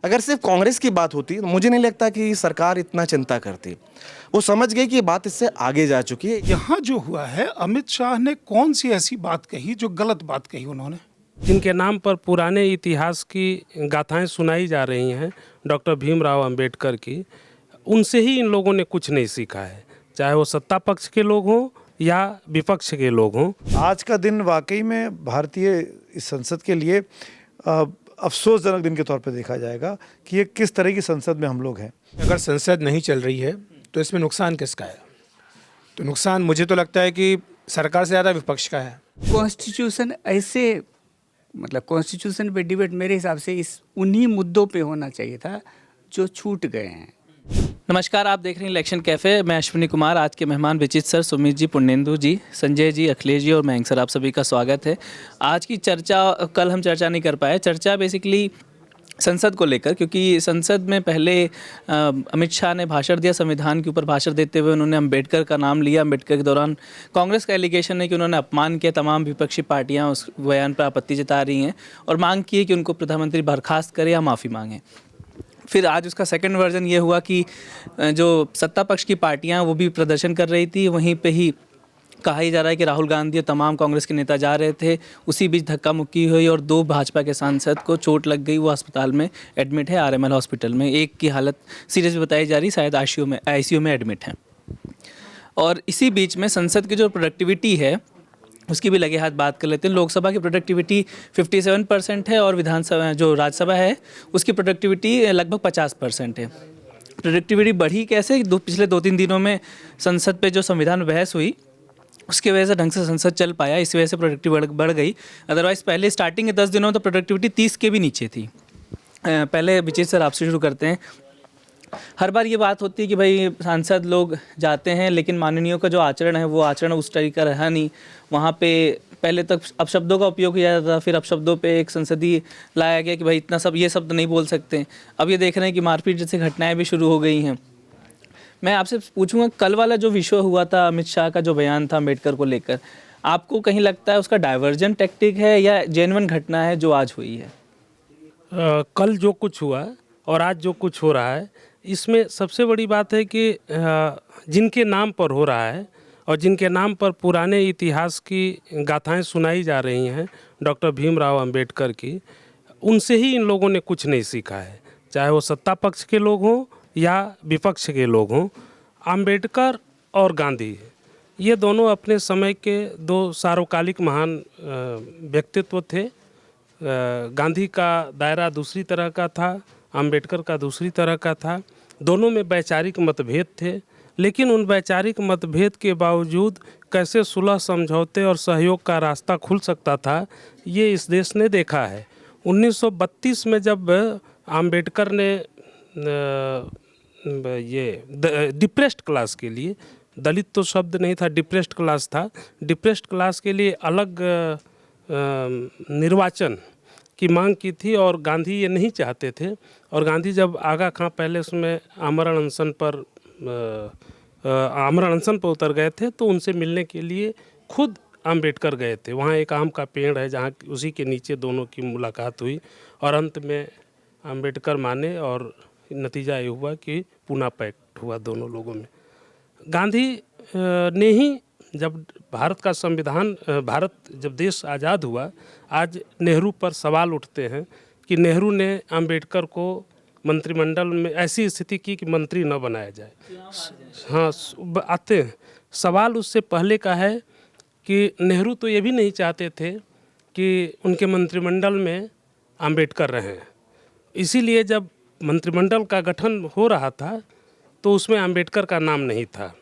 अगर सिर्फ कांग्रेस की बात होती तो मुझे नहीं लगता कि सरकार इतना चिंता करती। वो समझ गई कि ये बात इससे आगे जा चुकी है। यहाँ जो हुआ है, अमित शाह ने कौन सी ऐसी बात कही जो गलत बात कही उन्होंने? जिनके नाम पर पुराने इतिहास की गाथाएं सुनाई जा रही हैं, डॉक्टर भीमराव अंबेडकर की, उनसे ही इन लोगों ने कुछ नहीं सीखा है, चाहे वो सत्ता पक्ष के लोग हों या विपक्ष के लोग हों। आज का दिन वाकई में भारतीय इस संसद के लिए अफसोसजनक दिन के तौर पे देखा जाएगा कि ये किस तरह की संसद में हम लोग हैं। अगर संसद नहीं चल रही है तो इसमें नुकसान किसका है? तो नुकसान मुझे तो लगता है कि सरकार से ज़्यादा विपक्ष का है। कॉन्स्टिट्यूशन ऐसे कॉन्स्टिट्यूशन पे डिबेट मेरे हिसाब से इस उन्हीं मुद्दों पे होना चाहिए था जो छूट गए हैं। नमस्कार, आप देख रहे हैं इलेक्शन कैफ़े। मैं अश्विनी कुमार। आज के मेहमान विचित सर, सुमित जी, पुण्येंदु जी, संजय जी, अखिलेश जी और मयंक सर, आप सभी का स्वागत है। आज की चर्चा, कल हम चर्चा नहीं कर पाए, चर्चा बेसिकली संसद को लेकर, क्योंकि संसद में पहले अमित शाह ने भाषण दिया। संविधान के ऊपर भाषण देते हुए उन्होंने अंबेडकर का नाम लिया। अंबेडकर के दौरान कांग्रेस का एलिगेशन है कि उन्होंने अपमान किया। तमाम विपक्षी पार्टियां उस बयान पर आपत्ति जता रही हैं और मांग की है कि उनको प्रधानमंत्री बर्खास्त करे या माफ़ी मांगे। फिर आज उसका सेकंड वर्जन ये हुआ कि जो सत्ता पक्ष की पार्टियां वो भी प्रदर्शन कर रही थी, वहीं पे ही कहा ही जा रहा है कि राहुल गांधी और तमाम कांग्रेस के नेता जा रहे थे। उसी बीच धक्का मुक्की हुई और 2 भाजपा के सांसद को चोट लग गई। वो अस्पताल में एडमिट है, आरएमएल हॉस्पिटल में। एक की हालत सीरियस बताई जा रही, शायद आईसीयू में एडमिट है। और इसी बीच में संसद की जो प्रोडक्टिविटी है उसकी भी लगे हाथ बात कर लेते हैं। लोकसभा की प्रोडक्टिविटी 57% है और विधानसभा जो राज्यसभा है उसकी प्रोडक्टिविटी लगभग 50% है। प्रोडक्टिविटी बढ़ी कैसे? पिछले 2-3 दिनों में संसद पे जो संविधान बहस हुई उसकी वजह से ढंग से संसद चल पाया, इस वजह से प्रोडक्टिविटी बढ़ गई। अदरवाइज़ पहले स्टार्टिंग के 10 दिनों में तो प्रोडक्टिविटी 30 के भी नीचे थी। पहले विचित सर आपसे शुरू करते हैं। हर बार ये बात होती है कि भाई सांसद लोग जाते हैं लेकिन माननीयों का जो आचरण है वो आचरण उस तरीका रहा नहीं। वहाँ पे पहले तक अपशब्दों का उपयोग किया जाता था, फिर अपशब्दों पे एक संसदीय लाया गया कि भाई इतना सब ये शब्द नहीं बोल सकते। अब ये देख रहे हैं कि मारपीट जैसी घटनाएं भी शुरू हो गई हैं। मैं आपसे पूछूंगा, कल वाला जो विषय हुआ था, अमित शाह का जो बयान था अम्बेडकर को लेकर, आपको कहीं लगता है उसका डाइवर्जन टैक्टिक है या जेन्युइन घटना है जो आज हुई है? कल जो कुछ हुआ और आज जो कुछ हो रहा है, इसमें सबसे बड़ी बात है कि जिनके नाम पर हो रहा है और जिनके नाम पर पुराने इतिहास की गाथाएं सुनाई जा रही हैं, डॉक्टर भीमराव अंबेडकर की, उनसे ही इन लोगों ने कुछ नहीं सीखा है, चाहे वो सत्ता पक्ष के लोग हों या विपक्ष के लोग हों। अंबेडकर और गांधी, ये दोनों अपने समय के 2 सार्वकालिक महान व्यक्तित्व थे। गांधी का दायरा दूसरी तरह का था, अंबेडकर का दूसरी तरह का था। दोनों में वैचारिक मतभेद थे, लेकिन उन वैचारिक मतभेद के बावजूद कैसे सुलह समझौते और सहयोग का रास्ता खुल सकता था, ये इस देश ने देखा है। 1932 में जब अंबेडकर ने ये डिप्रेस्ड क्लास के लिए, दलित तो शब्द नहीं था, डिप्रेस्ड क्लास था, डिप्रेस्ड क्लास के लिए अलग निर्वाचन की मांग की थी और गांधी ये नहीं चाहते थे। और गांधी जब आगा खां पहले उसमें आमरण अनशन पर उतर गए थे तो उनसे मिलने के लिए खुद अंबेडकर गए थे। वहाँ एक आम का पेड़ है जहाँ उसी के नीचे दोनों की मुलाकात हुई और अंत में अंबेडकर माने और नतीजा ये हुआ कि पूना पैक्ट हुआ दोनों लोगों में। गांधी ने ही जब भारत का संविधान, भारत जब देश आज़ाद हुआ, आज नेहरू पर सवाल उठते हैं कि नेहरू ने अंबेडकर को मंत्रिमंडल में ऐसी स्थिति की कि मंत्री न बनाया जाए। हाँ, आते हैं। सवाल उससे पहले का है कि नेहरू तो ये भी नहीं चाहते थे कि उनके मंत्रिमंडल में अंबेडकर रहें। इसीलिए जब मंत्रिमंडल का गठन हो रहा था तो उसमें अंबेडकर का नाम नहीं था।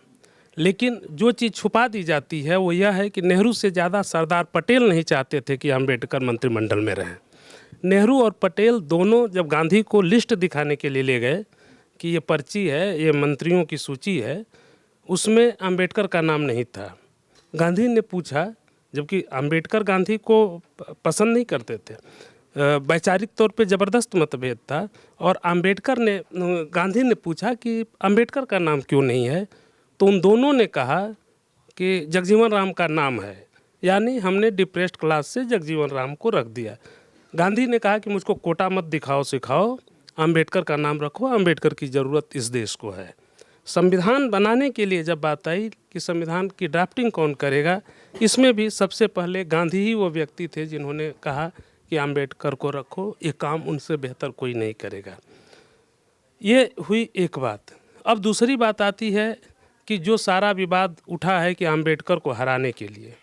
लेकिन जो चीज़ छुपा दी जाती है वो यह है कि नेहरू से ज़्यादा सरदार पटेल नहीं चाहते थे कि अंबेडकर मंत्रिमंडल में रहें। नेहरू और पटेल दोनों जब गांधी को लिस्ट दिखाने के लिए ले गए कि ये पर्ची है, ये मंत्रियों की सूची है, उसमें अंबेडकर का नाम नहीं था। गांधी ने पूछा, जबकि अंबेडकर गांधी को पसंद नहीं करते थे, वैचारिक तौर पे ज़बरदस्त मतभेद था, और गांधी ने पूछा कि अंबेडकर का नाम क्यों नहीं है, तो उन दोनों ने कहा कि जगजीवन राम का नाम है, यानी हमने डिप्रेस्ड क्लास से जगजीवन राम को रख दिया। गांधी ने कहा कि मुझको कोटा मत दिखाओ सिखाओ, अंबेडकर का नाम रखो, अंबेडकर की ज़रूरत इस देश को है। संविधान बनाने के लिए जब बात आई कि संविधान की ड्राफ्टिंग कौन करेगा, इसमें भी सबसे पहले गांधी ही वो व्यक्ति थे जिन्होंने कहा कि अंबेडकर को रखो, ये काम उनसे बेहतर कोई नहीं करेगा। ये हुई एक बात। अब दूसरी बात आती है कि जो सारा विवाद उठा है कि अंबेडकर को हराने के लिए,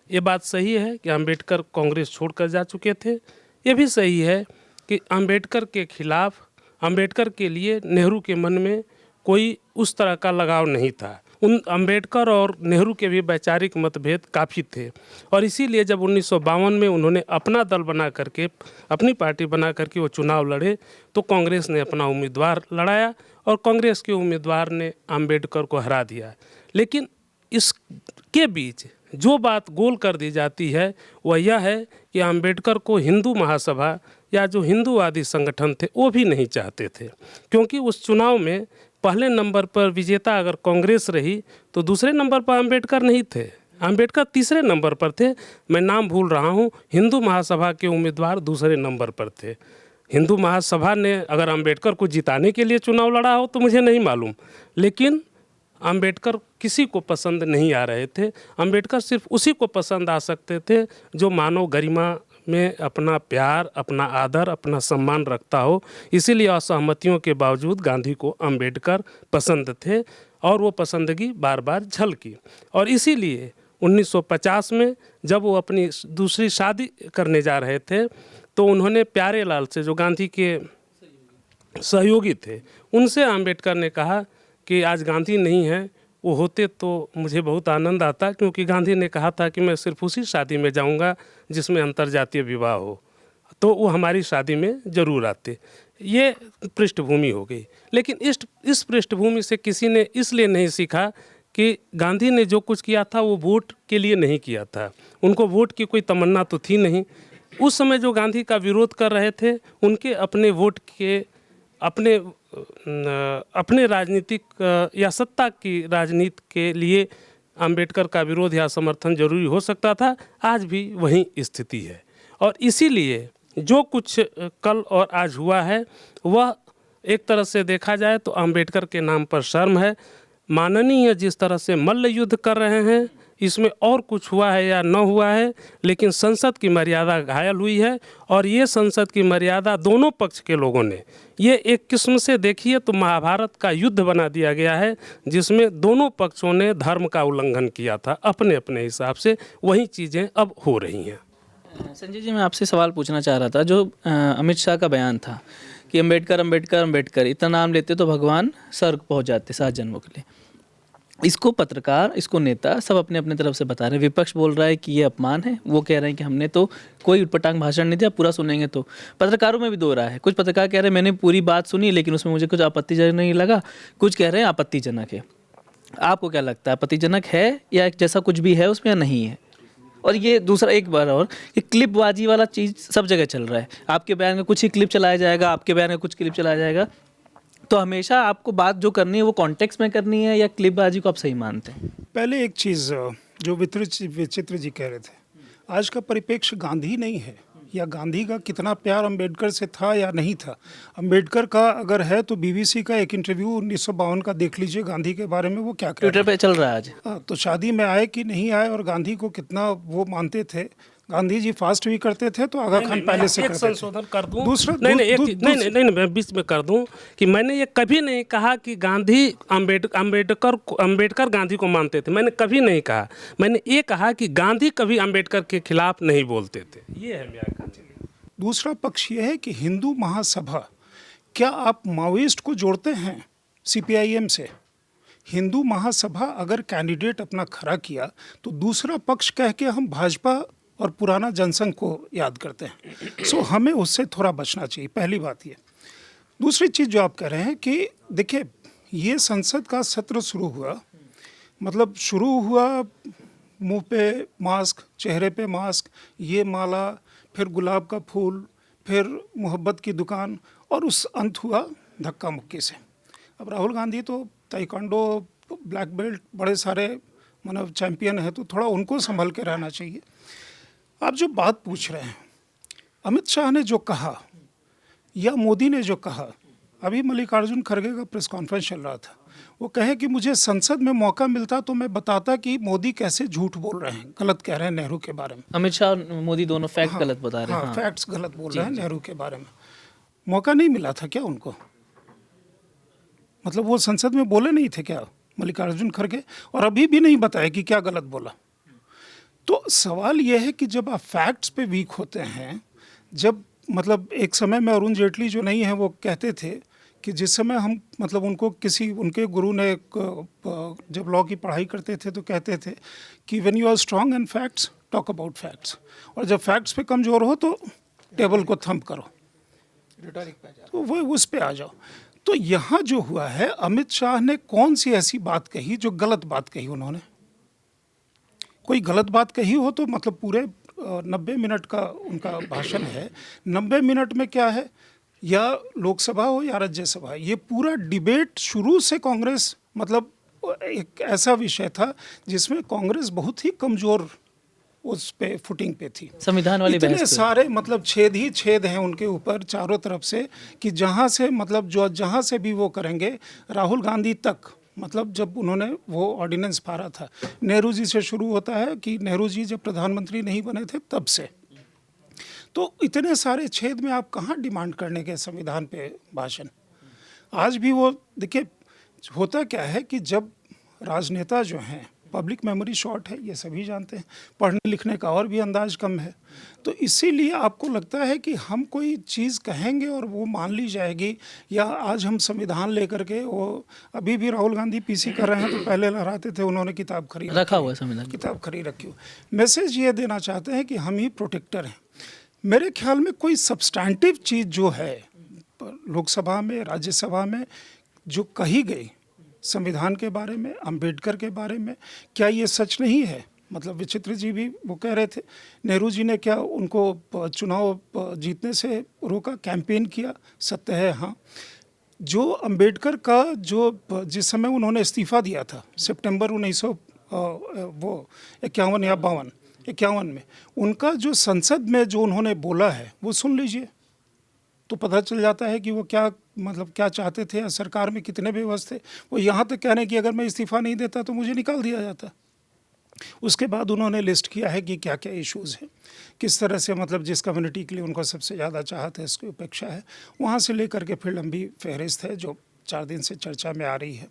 ये बात सही है कि अंबेडकर कांग्रेस छोड़कर जा चुके थे। ये भी सही है कि अंबेडकर के खिलाफ, अंबेडकर के लिए नेहरू के मन में कोई उस तरह का लगाव नहीं था। उन अंबेडकर और नेहरू के भी वैचारिक मतभेद काफ़ी थे और इसीलिए जब 1952 में उन्होंने अपना दल बना करके, अपनी पार्टी बना करके वो चुनाव लड़े तो कांग्रेस ने अपना उम्मीदवार लड़ाया और कांग्रेस के उम्मीदवार ने अंबेडकर को हरा दिया। लेकिन इसके बीच जो बात गोल कर दी जाती है वह यह है कि अंबेडकर को हिंदू महासभा या जो हिंदूवादी संगठन थे वो भी नहीं चाहते थे, क्योंकि उस चुनाव में पहले नंबर पर विजेता अगर कांग्रेस रही तो दूसरे नंबर पर अंबेडकर नहीं थे, अंबेडकर तीसरे नंबर पर थे। मैं नाम भूल रहा हूँ, हिंदू महासभा के उम्मीदवार दूसरे नंबर पर थे। हिंदू महासभा ने अगर अंबेडकर को जिताने के लिए चुनाव लड़ा हो तो मुझे नहीं मालूम, लेकिन अंबेडकर किसी को पसंद नहीं आ रहे थे। अंबेडकर सिर्फ उसी को पसंद आ सकते थे जो मानव गरिमा में अपना प्यार, अपना आदर, अपना सम्मान रखता हो। इसीलिए असहमतियों के बावजूद गांधी को अंबेडकर पसंद थे और वो पसंदगी बार बार झलकी। और इसीलिए 1950 में जब वो अपनी दूसरी शादी करने जा रहे थे तो उन्होंने प्यारेलाल से, जो गांधी के सहयोगी थे, उनसे अंबेडकर ने कहा कि आज गांधी नहीं है, वो होते तो मुझे बहुत आनंद आता, क्योंकि गांधी ने कहा था कि मैं सिर्फ उसी शादी में जाऊंगा जिसमें अंतर्जातीय विवाह हो, तो वो हमारी शादी में ज़रूर आते। ये पृष्ठभूमि हो गई। लेकिन इस पृष्ठभूमि से किसी ने इसलिए नहीं सीखा कि गांधी ने जो कुछ किया था वो वोट के लिए नहीं किया था, उनको वोट की कोई तमन्ना तो थी नहीं। उस समय जो गांधी का विरोध कर रहे थे उनके अपने वोट के, अपने राजनीतिक या सत्ता की राजनीति के लिए अंबेडकर का विरोध या समर्थन जरूरी हो सकता था। आज भी वही स्थिति है और इसीलिए जो कुछ कल और आज हुआ है वह एक तरह से देखा जाए तो अंबेडकर के नाम पर शर्म है। माननीय जिस तरह से मल्ल युद्ध कर रहे हैं, इसमें और कुछ हुआ है या न हुआ है, लेकिन संसद की मर्यादा घायल हुई है और ये संसद की मर्यादा दोनों पक्ष के लोगों ने, ये एक किस्म से देखिए तो महाभारत का युद्ध बना दिया गया है, जिसमें दोनों पक्षों ने धर्म का उल्लंघन किया था अपने अपने हिसाब से। वही चीज़ें अब हो रही हैं। संजय जी, मैं आपसे सवाल पूछना चाह रहा था। जो अमित शाह का बयान था कि अंबेडकर अंबेडकर अंबेडकर, इतना नाम लेते तो भगवान स्वर्ग पहुंच जाते 7 जन्मों के लिए। इसको पत्रकार, इसको नेता सब अपने अपने तरफ से बता रहे हैं। विपक्ष बोल रहा है कि ये अपमान है, वो कह रहे हैं कि हमने तो कोई उटपटांग भाषण नहीं दिया, पूरा सुनेंगे तो। पत्रकारों में भी दो राय है। कुछ पत्रकार कह रहे हैं मैंने पूरी बात सुनी लेकिन उसमें मुझे कुछ आपत्तिजनक नहीं लगा, कुछ कह रहे हैं आपत्तिजनक है। आपको क्या लगता है, आपत्तिजनक है या जैसा कुछ भी है उसमें या नहीं है? और ये दूसरा एक बार और, ये क्लिपबाजी वाला चीज़ सब जगह चल रहा है। आपके बयान में कुछ ही क्लिप चलाया जाएगा, आपके बयान में कुछ क्लिप चलाया जाएगा, तो हमेशा आपको बात जो करनी है वो कॉन्टेक्स्ट में करनी है या क्लिपबाजी को आप सही मानते हैं? पहले एक चीज़ जो विचित्र जी कह रहे थे, आज का परिप्रेक्ष्य गांधी नहीं है, या गांधी का कितना प्यार अंबेडकर से था या नहीं था। अंबेडकर का अगर है तो बीबीसी का एक इंटरव्यू 1952 का देख लीजिए गांधी के बारे में, वो क्या कह रहे ट्विटर पे चल रहा है आज। तो शादी में आए कि नहीं आए और गांधी को कितना वो मानते थे। गांधी जी फास्ट भी करते थे तो आगा खान पहले से करते थे। संशोधन कर दूं, दूसरा नहीं, मैं बीच में कर दूं कि मैंने ये कभी नहीं कहा कि गांधी अंबेडकर गांधी को मानते थे। मैंने कभी नहीं कहा। मैंने ये कहा कि गांधी कभी अंबेडकर के खिलाफ नहीं बोलते थे। ये है मेरा कहना। दूसरा पक्ष ये है कि हिंदू महासभा, क्या आप माओइस्ट को जोड़ते हैं सीपीआईएम से? हिंदू महासभा अगर कैंडिडेट अपना खड़ा किया तो दूसरा पक्ष कह के हम भाजपा और पुराना जनसंघ को याद करते हैं। सो हमें उससे थोड़ा बचना चाहिए, पहली बात ये। दूसरी चीज़ जो आप कह रहे हैं कि देखिए, ये संसद का सत्र शुरू हुआ, मतलब शुरू हुआ मुंह पे मास्क, चेहरे पे मास्क, ये माला, फिर गुलाब का फूल, फिर मोहब्बत की दुकान, और उस अंत हुआ धक्का मुक्की से। अब राहुल गांधी तो ताइक्वांडो ब्लैक बेल्ट बड़े सारे मतलब चैंपियन है, तो थोड़ा उनको संभल के रहना चाहिए। आप जो बात पूछ रहे हैं, अमित शाह ने जो कहा या मोदी ने जो कहा, अभी मल्लिकार्जुन खड़गे का प्रेस कॉन्फ्रेंस चल रहा था, वो कहे कि मुझे संसद में मौका मिलता तो मैं बताता कि मोदी कैसे झूठ बोल रहे हैं, गलत कह रहे हैं नेहरू के बारे में। अमित शाह और मोदी दोनों फैक्ट गलत बता रहे हैं। हाँ, फैक्ट्स गलत बोल रहे हैं नेहरू के बारे में। मौका नहीं मिला था क्या उनको? मतलब वो संसद में बोले नहीं थे क्या मल्लिकार्जुन खड़गे? और अभी भी नहीं बताया कि क्या गलत बोला। तो सवाल यह है कि जब आप फैक्ट्स पे वीक होते हैं, जब मतलब एक समय में अरुण जेटली जो नहीं है वो कहते थे कि जिस समय हम मतलब उनको किसी उनके गुरु ने जब लॉ की पढ़ाई करते थे तो कहते थे कि when you are strong in facts talk about facts, और जब फैक्ट्स पे कमज़ोर हो तो टेबल को थंप करो, तो वो उस पे आ जाओ। तो यहाँ जो हुआ है, अमित शाह ने कौन सी ऐसी बात कही जो गलत बात कही? उन्होंने कोई गलत बात कही हो तो मतलब पूरे 90 मिनट का उनका भाषण है, 90 मिनट में क्या है, या लोकसभा हो या राज्यसभा, ये पूरा डिबेट शुरू से कांग्रेस मतलब एक ऐसा विषय था जिसमें कांग्रेस बहुत ही कमज़ोर उस पे फुटिंग पे थी। संविधान वाली इतने बहस पे। सारे मतलब छेद ही छेद हैं उनके ऊपर चारों तरफ से कि जहाँ से मतलब जो जहाँ से भी वो करेंगे, राहुल गांधी तक, मतलब जब उन्होंने वो ऑर्डिनेंस पारा था, नेहरू जी से शुरू होता है कि नेहरू जी जब प्रधानमंत्री नहीं बने थे तब से, तो इतने सारे छेद में आप कहाँ डिमांड करने के संविधान पे भाषण? आज भी वो देखिए, होता क्या है कि जब राजनेता जो हैं, पब्लिक मेमोरी शॉर्ट है, ये सभी जानते हैं, पढ़ने लिखने का और भी अंदाज कम है, तो इसीलिए आपको लगता है कि हम कोई चीज़ कहेंगे और वो मान ली जाएगी, या आज हम संविधान लेकर के वो अभी भी राहुल गांधी पीसी कर रहे हैं तो पहले लहराते थे उन्होंने किताब खरीद रखा हुआ है संविधान। किताब खरीद रखी हो। मैसेज ये देना चाहते हैं कि हम ही प्रोटेक्टर हैं। मेरे ख्याल में कोई सब्सटैंटिव चीज़ जो है लोकसभा में, राज्यसभा में जो कही गई संविधान के बारे में, अंबेडकर के बारे में, क्या ये सच नहीं है? मतलब विचित्र जी भी वो कह रहे थे, नेहरू जी ने क्या उनको चुनाव जीतने से रोका, कैंपेन किया? सत्य है हाँ। जो अंबेडकर का जो जिस समय उन्होंने इस्तीफा दिया था सितंबर 1951 या 51 में, उनका जो संसद में जो उन्होंने बोला है वो सुन लीजिए, तो पता चल जाता है कि वो क्या मतलब क्या चाहते थे, या सरकार में कितने बेबस थे। वो यहाँ तक कह रहे हैं कि अगर मैं इस्तीफा नहीं देता तो मुझे निकाल दिया जाता। उसके बाद उन्होंने लिस्ट किया है कि क्या क्या इश्यूज़ हैं, किस तरह से मतलब जिस कम्युनिटी के लिए उनको सबसे ज़्यादा चाहत है, इसकी उपेक्षा है, वहाँ से लेकर के फिर लंबी फहरिस्त है जो 4 दिन से चर्चा में आ रही है।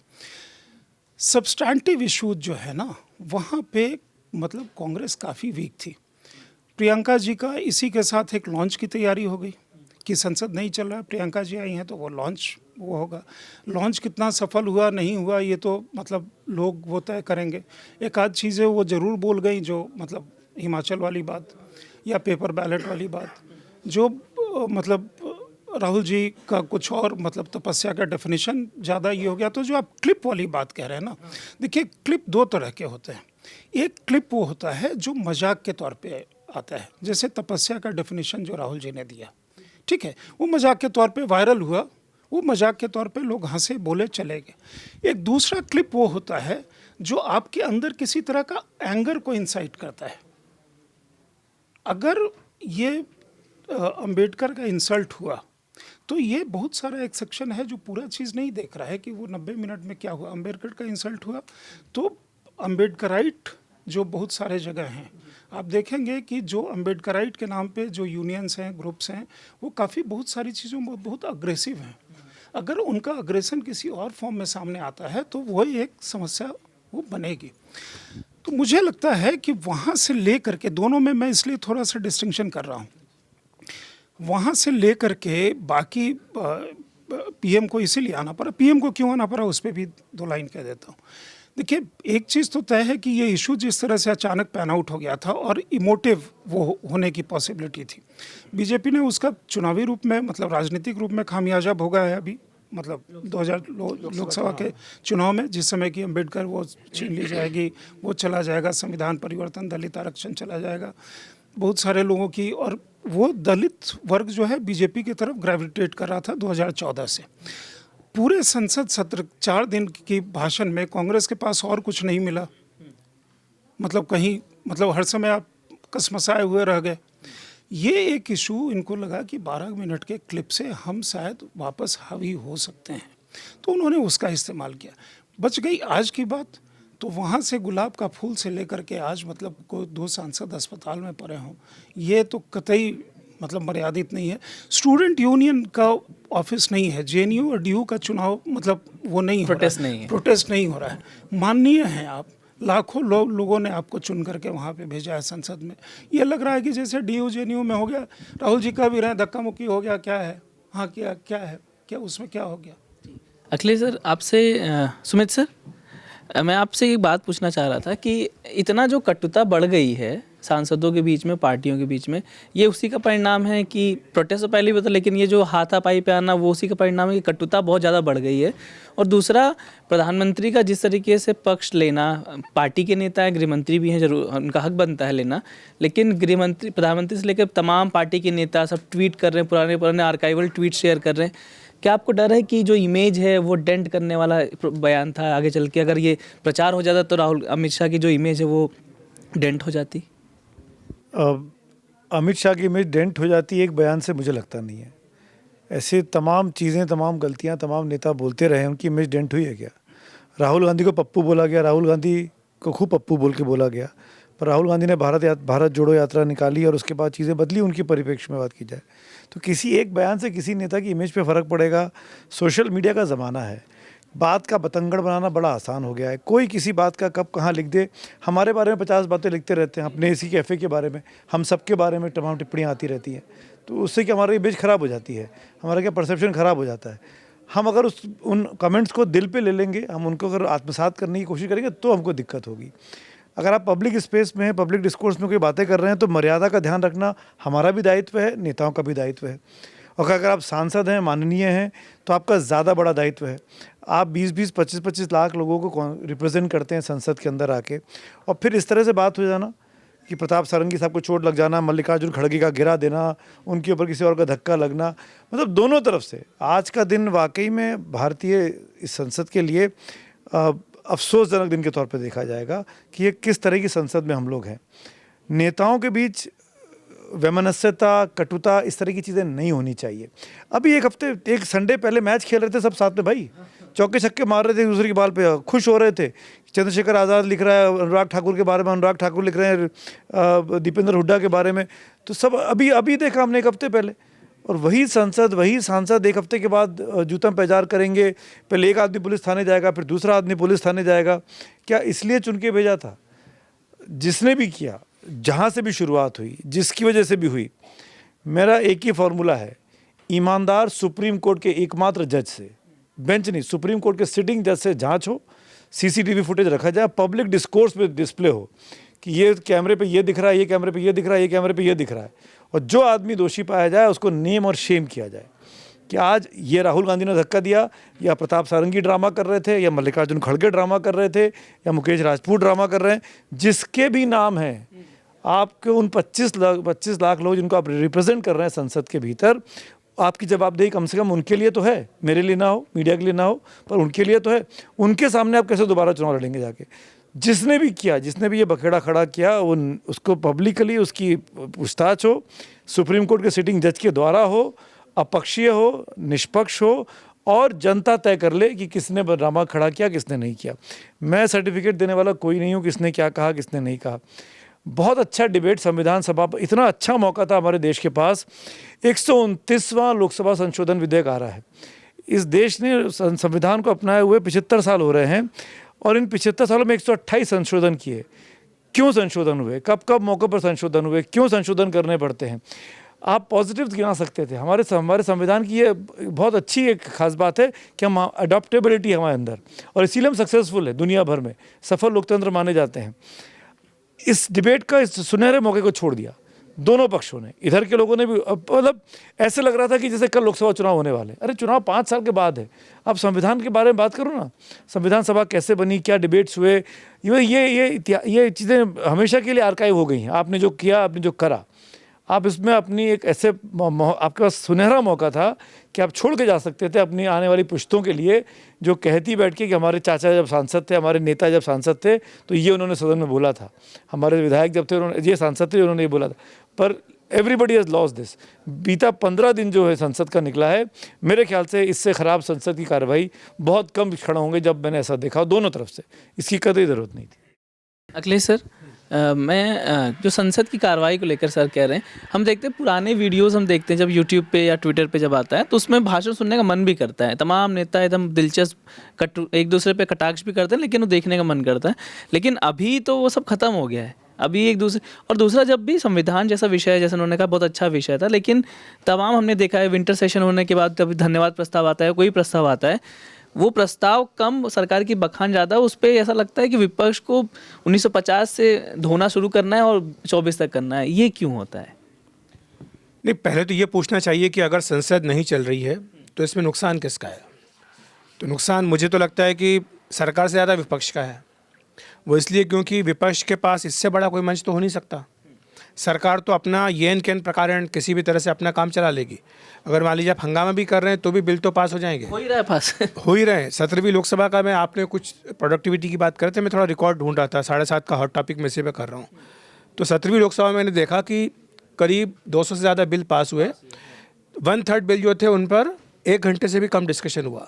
सब्सटैंटिव इशूज़ जो है ना, वहाँ पे मतलब कांग्रेस काफ़ी वीक थी। प्रियंका जी का इसी के साथ एक लॉन्च की तैयारी हो गई कि संसद नहीं चल रहा, प्रियंका जी आई हैं तो वो लॉन्च वो होगा। लॉन्च कितना सफल हुआ नहीं हुआ ये तो मतलब लोग वो तय करेंगे। एक आध चीज़ें वो ज़रूर बोल गई, जो मतलब हिमाचल वाली बात या पेपर बैलेट वाली बात, जो मतलब राहुल जी का कुछ और मतलब तपस्या का डेफिनेशन ज़्यादा ये हो गया। तो जो आप क्लिप वाली बात कह रहे हैं ना, देखिए क्लिप 2 तरह के होते हैं। एक क्लिप वो होता है जो मजाक के तौर पे आता है, जैसे तपस्या का डेफिनेशन जो राहुल जी ने दिया, ठीक है, वो मजाक के तौर पे वायरल हुआ, वो मजाक के तौर पे लोग हंसे बोले चले गए। एक दूसरा क्लिप वो होता है जो आपके अंदर किसी तरह का एंगर को इंसाइट करता है। अगर ये अंबेडकर का इंसल्ट हुआ तो ये बहुत सारा एक सेक्शन है जो पूरा चीज़ नहीं देख रहा है कि वो 90 मिनट में क्या हुआ। अंबेडकर का इंसल्ट हुआ तो अंबेडकराइट जो बहुत सारे जगह हैं, आप देखेंगे कि जो अंबेडकराइट के नाम पे जो यूनियंस हैं, ग्रुप्स हैं, वो काफ़ी बहुत सारी चीज़ों में बहुत अग्रेसिव हैं। अगर उनका अग्रेशन किसी और फॉर्म में सामने आता है तो वही एक समस्या वो बनेगी। तो मुझे लगता है कि वहाँ से ले करके दोनों में मैं इसलिए थोड़ा सा डिस्टिंक्शन कर रहा हूँ, वहाँ से ले करके बाकी पीएम को इसीलिए आना पड़ा। पीएम को क्यों आना पड़ा उस पर भी 2 लाइन कह देता हूँ। देखिए एक चीज़ तो तय है कि ये इशू जिस तरह से अचानक पैन आउट हो गया था और इमोटिव वो होने की पॉसिबिलिटी थी, बीजेपी ने उसका चुनावी रूप में मतलब राजनीतिक रूप में खामियाजा भोगा है अभी। मतलब 2000 लोकसभा के चुनाव में जिस समय कि अंबेडकर वो छीन ली जाएगी, वो चला जाएगा, संविधान परिवर्तन, दलित आरक्षण चला जाएगा, बहुत सारे लोगों की, और वो दलित वर्ग जो है बीजेपी की तरफ ग्रेविटेट कर रहा था 2014 से। पूरे संसद सत्र 4 दिन की भाषण में कांग्रेस के पास और कुछ नहीं मिला, मतलब कहीं मतलब हर समय आप कसमसाए हुए रह गए। ये एक इशू इनको लगा कि 12 मिनट के क्लिप से हम शायद वापस हावी हो सकते हैं, तो उन्होंने उसका इस्तेमाल किया। बच गई आज की बात, तो वहाँ से गुलाब का फूल से लेकर के आज मतलब कोई 2 सांसद अस्पताल में पड़े हों, ये तो कतई मतलब मर्यादित नहीं है। स्टूडेंट यूनियन का ऑफिस नहीं है, जेएनयू और डीयू का चुनाव मतलब वो नहीं प्रोटेस्ट नहीं है। प्रोटेस्ट नहीं हो रहा है। माननीय हैं आप, लाखों लोगों ने आपको चुन करके वहाँ पे भेजा है संसद में। ये लग रहा है कि जैसे डीयू जेएनयू में हो गया, राहुल जी का भी रहे धक्का मुक्की हो गया, क्या है हाँ क्या है क्या उसमें क्या हो गया। अखिलेश सर आपसे सुमित सर मैं आपसे एक बात पूछना चाह रहा था कि इतना जो कटुता बढ़ गई है सांसदों के बीच में, पार्टियों के बीच में, ये उसी का परिणाम है कि प्रोटेस्ट तो पहले भी था, लेकिन ये जो हाथापाई पे आना वो उसी का परिणाम है कि कटुता बहुत ज़्यादा बढ़ गई है। और दूसरा, प्रधानमंत्री का जिस तरीके से पक्ष लेना, पार्टी के नेता हैं, गृहमंत्री भी हैं, जरूर उनका हक बनता है लेना, लेकिन गृहमंत्री, प्रधानमंत्री से लेकर तमाम पार्टी के नेता सब ट्वीट कर रहे हैं, पुराने पुराने आर्काइवल ट्वीट शेयर कर रहे हैं। क्या आपको डर है कि जो इमेज है वो डेंट करने वाला बयान था, आगे चल के अगर ये प्रचार हो जाता तो राहुल अमित शाह की जो इमेज है वो डेंट हो जाती? अमित शाह की इमेज डेंट हो जाती एक बयान से, मुझे लगता नहीं है। ऐसे तमाम चीज़ें, तमाम गलतियां तमाम नेता बोलते रहे, उनकी इमेज डेंट हुई है क्या? राहुल गांधी को पप्पू बोला गया, राहुल गांधी को खूब पप्पू बोल के बोला गया, पर राहुल गांधी ने भारत जोड़ो यात्रा निकाली और उसके बाद चीज़ें बदली उनकी परिप्रेक्ष्य में बात की जाए तो किसी एक बयान से किसी नेता की इमेज पे फ़र्क पड़ेगा? सोशल मीडिया का ज़माना है, बात का बतंगड़ बनाना बड़ा आसान हो गया है। कोई किसी बात का कब कहाँ लिख दे। हमारे बारे में 50 बातें लिखते रहते हैं, अपने इसी कैफ़े के बारे में, हम सब के बारे में तमाम टिप्पणियाँ आती रहती हैं, तो उससे क्या हमारी इमेज ख़राब हो जाती है, हमारा क्या परसेप्शन ख़राब हो जाता है। हम अगर उन कमेंट्स को दिल पे ले लेंगे, हम उनको अगर आत्मसात करने की कोशिश करेंगे तो हमको दिक्कत होगी। अगर आप पब्लिक स्पेस में, पब्लिक डिस्कोर्स में कोई बातें कर रहे हैं तो मर्यादा का ध्यान रखना हमारा भी दायित्व है, नेताओं का भी दायित्व है। और अगर आप सांसद हैं, माननीय हैं, तो आपका ज़्यादा बड़ा दायित्व है। आप 20-20, 25-25 लाख लोगों को रिप्रेजेंट करते हैं संसद के अंदर आके, और फिर इस तरह से बात हो जाना कि प्रताप सारंगी साहब को चोट लग जाना, मल्लिकार्जुन खड़गे का गिरा देना, उनके ऊपर किसी और का धक्का लगना, मतलब दोनों तरफ से आज का दिन वाकई में भारतीय इस संसद के लिए अफसोसजनक दिन के तौर पे देखा जाएगा कि ये किस तरह की संसद में हम लोग हैं। नेताओं के बीच वैमनस्यता, कटुता, इस तरह की चीज़ें नहीं होनी चाहिए। अभी एक संडे पहले मैच खेल रहे थे सब साथ में, भाई चौके छक्के मार रहे थे दूसरे की बाल पे, खुश हो रहे थे। चंद्रशेखर आज़ाद लिख रहा है अनुराग ठाकुर के बारे में, अनुराग ठाकुर लिख रहे हैं दीपेंद्र हुड्डा के बारे में, तो सब अभी देखा हमने एक हफ्ते पहले। और वही संसद, वही सांसद एक हफ्ते के बाद जूता पैजार करेंगे। पहले एक आदमी पुलिस थाने जाएगा, फिर दूसरा आदमी पुलिस थाने जाएगा। क्या इसलिए चुन के भेजा था? जिसने भी किया, जहाँ से भी शुरुआत हुई, जिसकी वजह से भी हुई, मेरा एक ही फॉर्मूला है, ईमानदार सुप्रीम कोर्ट के एकमात्र जज से, बेंच नहीं, सुप्रीम कोर्ट के सिटिंग जज से जांच हो, सीसीटीवी फुटेज रखा जाए, पब्लिक डिस्कोर्स पे डिस्प्ले हो कि ये कैमरे पे ये दिख रहा है, ये कैमरे पे ये दिख रहा है, ये कैमरे पे ये दिख रहा है, और जो आदमी दोषी पाया जाए उसको नेम और शेम किया जाए कि आज ये राहुल गांधी ने धक्का दिया, या प्रताप सारंगी ड्रामा कर रहे थे, या मल्लिकार्जुन खड़गे ड्रामा कर रहे थे, या मुकेश राजपूत ड्रामा कर रहे हैं, जिसके भी नाम हैं, आपके उन 25 लाख लोग जिनको आप रिप्रेजेंट कर रहे हैं संसद के भीतर, आपकी जवाबदेही कम से कम उनके लिए तो है, मेरे लिए ना हो, मीडिया के लिए ना हो, पर उनके लिए तो है। उनके सामने आप कैसे दोबारा चुनाव लड़ेंगे जाके? जिसने भी किया, जिसने भी ये बखेड़ा खड़ा किया, उसको पब्लिकली उसकी पूछताछ हो, सुप्रीम कोर्ट के सिटिंग जज के द्वारा हो, अपक्षीय हो, निष्पक्ष हो, और जनता तय कर ले कि किसने ड्रामा खड़ा किया, किसने नहीं किया। मैं सर्टिफिकेट देने वाला कोई नहीं हूँ किसने क्या कहा, किसने नहीं कहा। बहुत अच्छा डिबेट संविधान सभा पर, इतना अच्छा मौका था हमारे देश के पास। 129वां लोकसभा संशोधन विधेयक आ रहा है। इस देश ने संविधान को अपनाए हुए 75 साल हो रहे हैं, और इन 75 सालों में 128 संशोधन किए। क्यों संशोधन हुए, कब कब मौक़ों पर संशोधन हुए, क्यों संशोधन करने पड़ते हैं? आप पॉजिटिव गिना सकते थे। हमारे संविधान की ये बहुत अच्छी एक खास बात है कि हम अडॉप्टेबिलिटी है हमारे अंदर, और इसीलिए हम सक्सेसफुल है, दुनिया भर में सफल लोकतंत्र माने जाते हैं। इस डिबेट का, इस सुनहरे मौके को छोड़ दिया दोनों पक्षों ने। इधर के लोगों ने भी, मतलब ऐसे लग रहा था कि जैसे कल लोकसभा चुनाव होने वाले। अरे चुनाव 5 साल के बाद है, आप संविधान के बारे में बात करो ना। संविधान सभा कैसे बनी, क्या डिबेट्स हुए, ये चीज़ें हमेशा के लिए आर्काइव हो गई हैं। आपने जो किया, आपने जो करा, आप इसमें अपनी एक ऐसे, आपके पास सुनहरा मौका था कि आप छोड़ के जा सकते थे अपनी आने वाली पुश्तों के लिए, जो कहती बैठ के कि हमारे चाचा जब सांसद थे, हमारे नेता जब सांसद थे, तो ये उन्होंने सदन में बोला था, हमारे विधायक जब थे उन्होंने, ये सांसद थे उन्होंने ये बोला था। पर एवरीबडी हैज़ लॉस्ट दिस। बीता 15 दिन जो है संसद का निकला है, मेरे ख्याल से इससे ख़राब संसद की कार्रवाई बहुत कम क्षण होंगे जब मैंने ऐसा देखा दोनों तरफ से। इसकी कतई ज़रूरत नहीं थी। अखिलेश सर, जो संसद की कार्रवाई को लेकर सर कह रहे हैं, हम देखते हैं पुराने वीडियोस हम देखते हैं जब यूट्यूब पे या ट्विटर पे जब आता है तो उसमें भाषण सुनने का मन भी करता है। तमाम नेता एकदम दिलचस्प एक दूसरे पे कटाक्ष भी करते हैं, लेकिन वो देखने का मन करता है। लेकिन अभी तो वो सब खत्म हो गया है। अभी एक दूसरे और दूसरा, जब भी संविधान जैसा विषय है, जैसे उन्होंने कहा बहुत अच्छा विषय था, लेकिन तमाम हमने देखा है विंटर सेशन होने के बाद कभी धन्यवाद प्रस्ताव आता है, कोई प्रस्ताव आता है, वो प्रस्ताव कम, सरकार की बखान ज़्यादा। उस पर ऐसा लगता है कि विपक्ष को 1950 से धोना शुरू करना है और 24 तक करना है। ये क्यों होता है? नहीं, पहले तो ये पूछना चाहिए कि अगर संसद नहीं चल रही है तो इसमें नुकसान किसका है? तो नुकसान मुझे तो लगता है कि सरकार से ज़्यादा विपक्ष का है। वो इसलिए क्योंकि विपक्ष के पास इससे बड़ा कोई मंच तो हो नहीं सकता। सरकार तो अपना येन केन प्रकारण किसी भी तरह से अपना काम चला लेगी। अगर मान लीजिए आप हंगामा भी कर रहे हैं तो भी बिल तो पास हो जाएंगे। हो ही रहा है पास। हो ही रहे हैं। 17वीं लोकसभा का मैं आपने कुछ प्रोडक्टिविटी की बात कर रहे थे, मैं थोड़ा रिकॉर्ड ढूंढ रहा था, 7:30 का हॉट टॉपिक में से मैं कर रहा हूँ। तो 17वीं लोकसभा में मैंने देखा कि करीब 200 से ज़्यादा बिल पास हुए। 1/3 बिल जो थे उन पर 1 घंटे से भी कम डिस्कशन हुआ,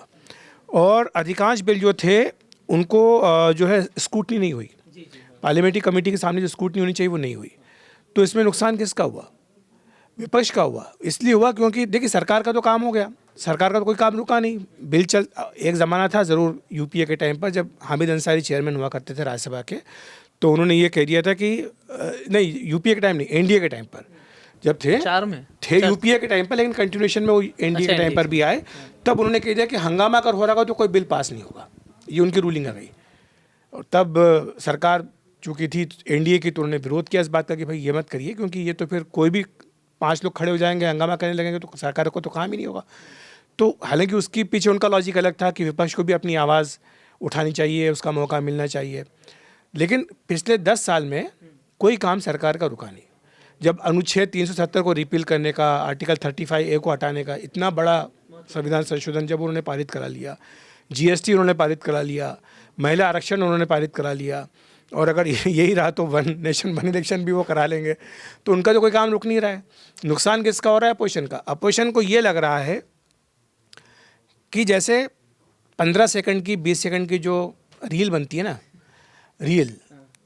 और अधिकांश बिल जो थे उनको जो है स्क्रूटनी नहीं हुई। पार्लियामेंट्री कमेटी के सामने जो स्क्रूटनी होनी चाहिए वो नहीं हुई। तो इसमें नुकसान किसका हुआ? विपक्ष का हुआ। इसलिए हुआ क्योंकि देखिए सरकार का तो काम हो गया, सरकार का तो कोई काम रुका नहीं। बिल चल, एक ज़माना था ज़रूर यूपीए के टाइम पर जब हामिद अंसारी चेयरमैन हुआ करते थे राज्यसभा के, तो उन्होंने ये कह दिया था कि नहीं, यूपीए के टाइम नहीं, एनडीए के टाइम पर जब थे 4 में थे यूपीए के टाइम पर, लेकिन कंटिन्यूएशन में वो एनडीए के टाइम पर भी आए, तब उन्होंने कह दिया कि हंगामा अगर हो रहा होगा तो कोई बिल पास नहीं होगा। ये उनकी रूलिंग आ गई। और तब सरकार चूँकि थी एनडीए की, तो उन्होंने विरोध किया इस बात का कि भाई ये मत करिए, क्योंकि ये तो फिर कोई भी 5 लोग खड़े हो जाएंगे, हंगामा करने लगेंगे तो सरकार को तो काम ही नहीं होगा। तो हालांकि उसके पीछे उनका लॉजिक अलग था कि विपक्ष को भी अपनी आवाज़ उठानी चाहिए, उसका मौका मिलना चाहिए। लेकिन पिछले 10 साल में कोई काम सरकार का रुका नहीं। जब अनुच्छेद 370 को रिपील करने का, आर्टिकल 35A को हटाने का इतना बड़ा संविधान संशोधन जब उन्होंने पारित करा लिया, जीएसटी उन्होंने पारित करा लिया, महिला आरक्षण उन्होंने पारित करा लिया, और अगर यही रहा तो 1 नेशन 1 इलेक्शन भी वो करा लेंगे, तो उनका तो कोई काम रुक नहीं रहा है। नुकसान किसका हो रहा है? अपोजिशन का। अपोजिशन को ये लग रहा है कि जैसे 15 सेकंड की 20 सेकंड की जो रील बनती है ना, रील,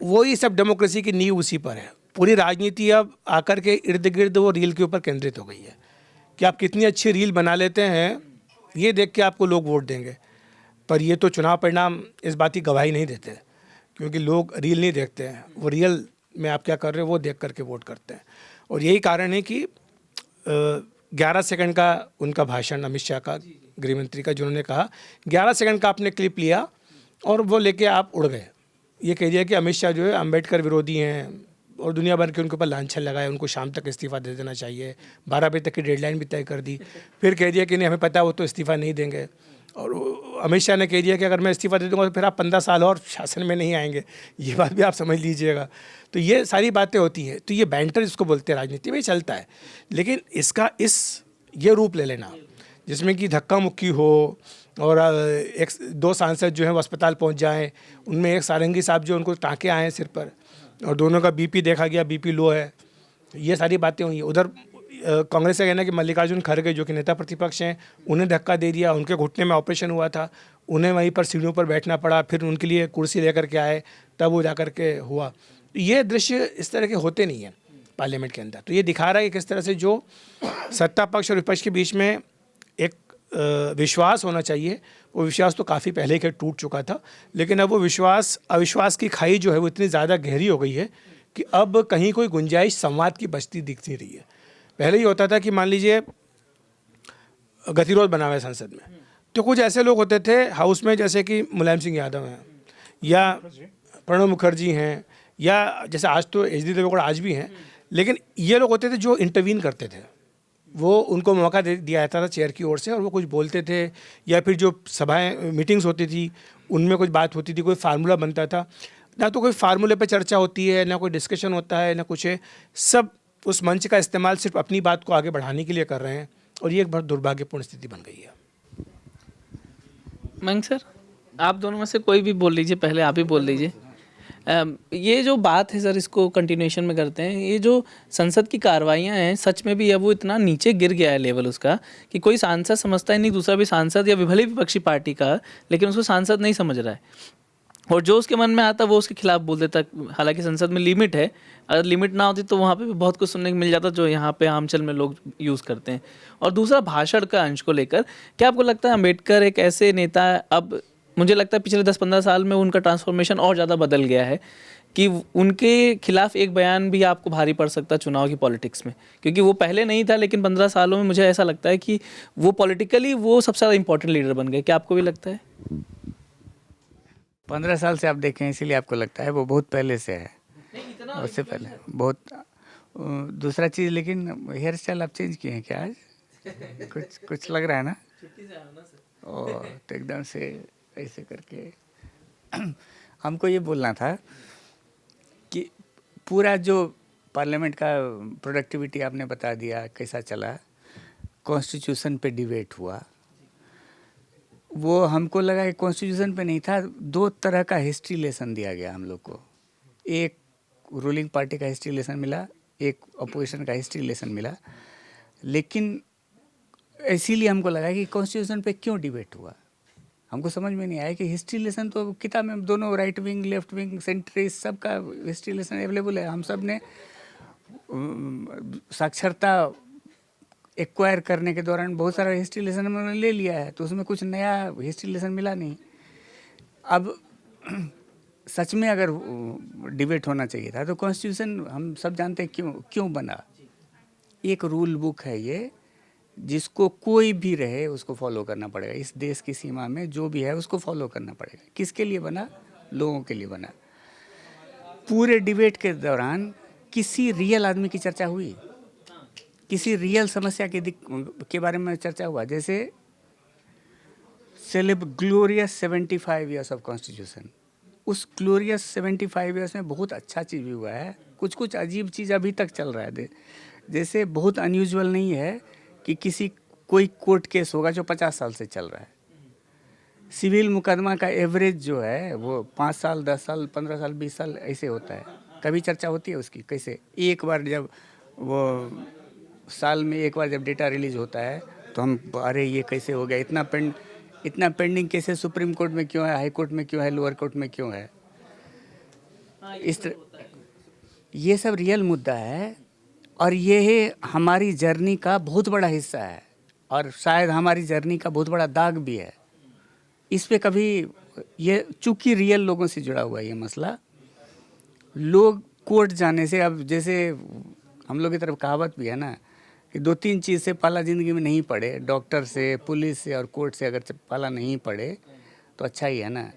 वही सब डेमोक्रेसी की नींव उसी पर है। पूरी राजनीति अब आकर के इर्द गिर्द वो रील के ऊपर केंद्रित हो गई है कि आप कितनी अच्छी रील बना लेते हैं, ये देख के आपको लोग वोट देंगे। पर ये तो चुनाव परिणाम इस बात की गवाही नहीं देते, क्योंकि लोग रील नहीं देखते हैं, वो रियल में आप क्या कर रहे हो वो देख करके वोट करते हैं। और यही कारण है कि 11 सेकंड का उनका भाषण, अमित शाह का, गृह मंत्री का, जिन्होंने कहा 11 सेकंड का आपने क्लिप लिया और वो लेके आप उड़ गए। ये कह दिया कि अमित शाह जो है अम्बेडकर विरोधी हैं, और दुनिया भर के उनके ऊपर लांछन लगाए, उनको शाम तक इस्तीफ़ा दे देना चाहिए। 12 बजे तक की डेडलाइन भी तय कर दी। फिर कह दिया कि नहीं, हमें पता है वो तो इस्तीफ़ा नहीं देंगे। और अमित शाह ने कह दिया कि अगर मैं इस्तीफ़ा दे दूंगा तो फिर आप 15 साल और शासन में नहीं आएंगे। ये बात भी आप समझ लीजिएगा। तो ये सारी बातें होती हैं। तो ये बैंटर जिसको बोलते हैं राजनीति में चलता है। लेकिन इसका ये रूप ले लेना जिसमें कि धक्का मुक्की हो, और 1-2 सांसद जो हैं वो अस्पताल पहुंच जाएं, उनमें एक सारंगी साहब जो उनको टाँके आए सिर पर, और दोनों का बीपी देखा गया, बीपी लो है, ये सारी बातें हुई। उधर कांग्रेस का कहना है कि मल्लिकार्जुन खड़गे जो कि नेता प्रतिपक्ष हैं, उन्हें धक्का दे दिया, उनके घुटने में ऑपरेशन हुआ था, उन्हें वहीं पर सीढ़ियों पर बैठना पड़ा, फिर उनके लिए कुर्सी लेकर के आए, तब वो जाकर के हुआ। ये दृश्य इस तरह के होते नहीं हैं पार्लियामेंट के अंदर। तो ये दिखा रहा है कि किस तरह से जो सत्ता पक्ष और विपक्ष के बीच में एक विश्वास होना चाहिए, वो विश्वास तो काफ़ी पहले के टूट चुका था। लेकिन अब वो अविश्वास की खाई जो है वो इतनी ज़्यादा गहरी हो गई है कि अब कहीं कोई गुंजाइश संवाद की बचती दिख नहीं रही है। पहले ही होता था कि मान लीजिए गतिरोध बना हुआ है संसद में, तो कुछ ऐसे लोग होते थे हाउस में, जैसे कि मुलायम सिंह यादव हैं, या प्रणब मुखर्जी हैं, या जैसे आज तो HD देवेगौड़ा आज भी हैं, लेकिन ये लोग होते थे जो इंटरवीन करते थे। वो उनको मौका दिया जाता था चेयर की ओर से, और वो कुछ बोलते थे, या फिर जो सभाएं मीटिंग्स होती थी उनमें कुछ बात होती थी, कोई फार्मूला बनता था। ना तो कोई फार्मूले पे चर्चा होती है, ना कोई डिस्कशन होता है, ना कुछ है। सब उस मंच का इस्तेमाल सिर्फ अपनी बात को आगे बढ़ाने के लिए कर रहे हैं, और ये एक बहुत दुर्भाग्यपूर्ण स्थिति बन गई है। मयंक सर, आप दोनों में से कोई भी बोल लीजिए, पहले आप ही बोल लीजिए। ये जो बात है सर, इसको कंटिन्यूएशन में करते हैं। ये जो संसद की कार्रवाइयाँ हैं, सच में भी अब वो इतना नीचे गिर गया है लेवल उसका कि कोई सांसद समझता ही नहीं दूसरा भी सांसद या भले विपक्षी पार्टी का, लेकिन उसको सांसद नहीं समझ रहा है और जो उसके मन में आता वो उसके खिलाफ बोल देता। हालांकि संसद में लिमिट है, अगर लिमिट ना होती तो वहाँ पे भी बहुत कुछ सुनने को मिल जाता जो यहाँ पे आमचल में लोग यूज़ करते हैं। और दूसरा भाषण का अंश को लेकर, क्या आपको लगता है अम्बेडकर एक ऐसे नेता, अब मुझे लगता है पिछले 10-15 साल में उनका ट्रांसफॉर्मेशन और ज़्यादा बदल गया है कि उनके खिलाफ एक बयान भी आपको भारी पड़ सकता है चुनाव की पॉलिटिक्स में, क्योंकि वो पहले नहीं था लेकिन 15 सालों में मुझे ऐसा लगता है कि वो पॉलिटिकली वो सबसे ज़्यादा इंपॉर्टेंट लीडर बन गए। क्या आपको भी लगता है? 15 साल से आप देखें इसलिए आपको लगता है, वो बहुत पहले से है, उससे पहले बहुत। दूसरा चीज़, लेकिन हेयर स्टाइल आप चेंज किए हैं क्या आज? कुछ लग रहा है ना? और तो एकदम से ऐसे करके हमको ये बोलना था कि पूरा जो पार्लियामेंट का प्रोडक्टिविटी आपने बता दिया कैसा चला, कॉन्स्टिट्यूशन पे डिबेट हुआ, वो हमको लगा कि कॉन्स्टिट्यूशन पे नहीं था, 2 तरह का हिस्ट्री लेसन दिया गया हम लोग को। एक रूलिंग पार्टी का हिस्ट्री लेसन मिला, एक अपोजिशन का हिस्ट्री लेसन मिला। लेकिन इसीलिए हमको लगा कि कॉन्स्टिट्यूशन पे क्यों डिबेट हुआ, हमको समझ में नहीं आया कि हिस्ट्री लेसन तो किताब में दोनों right wing, left wing, centrist सबका हिस्ट्री लेसन अवेलेबल है। हम सब ने साक्षरता एक्वायर करने के दौरान बहुत सारा हिस्ट्री लेसन हमने ले लिया है, तो उसमें कुछ नया हिस्ट्री लेसन मिला नहीं। अब सच में अगर डिबेट होना चाहिए था तो कॉन्स्टिट्यूशन हम सब जानते हैं क्यों बना। एक रूल बुक है ये, जिसको कोई भी रहे उसको फॉलो करना पड़ेगा। इस देश की सीमा में जो भी है उसको फॉलो करना पड़ेगा। किसके लिए बना? लोगों के लिए बना। पूरे डिबेट के दौरान किसी रियल आदमी की चर्चा हुई, किसी रियल समस्या के बारे में चर्चा हुआ? जैसे celeb glorious 75 years of constitution, उस ग्लोरियस 75 ईयर्स में बहुत अच्छा चीज़ भी हुआ है, कुछ अजीब चीज़ अभी तक चल रहा है। जैसे बहुत अनयूजुअल नहीं है कि कोई कोर्ट केस होगा जो 50 साल से चल रहा है। सिविल मुकदमा का एवरेज जो है वो 5 साल, 10 साल, 15 साल, 20 साल ऐसे होता है। कभी चर्चा होती है उसकी? कैसे? एक बार जब वो साल में एक बार जब डेटा रिलीज होता है तो हम, अरे ये कैसे हो गया, इतना पेंडिंग केसेस सुप्रीम कोर्ट में क्यों है, हाई कोर्ट में क्यों है, लोअर कोर्ट में क्यों है? इस तरह ये सब रियल मुद्दा है और ये हमारी जर्नी का बहुत बड़ा हिस्सा है और शायद हमारी जर्नी का बहुत बड़ा दाग भी है। इस पे कभी ये, चूँकि रियल लोगों से जुड़ा हुआ है ये मसला, लोग कोर्ट जाने से, अब जैसे हम लोग की तरफ कहावत भी है ना कि 2-3 चीज़ से पाला ज़िंदगी में नहीं पड़े, डॉक्टर से, पुलिस से और कोर्ट से अगर पाला नहीं पड़े तो अच्छा ही है ना।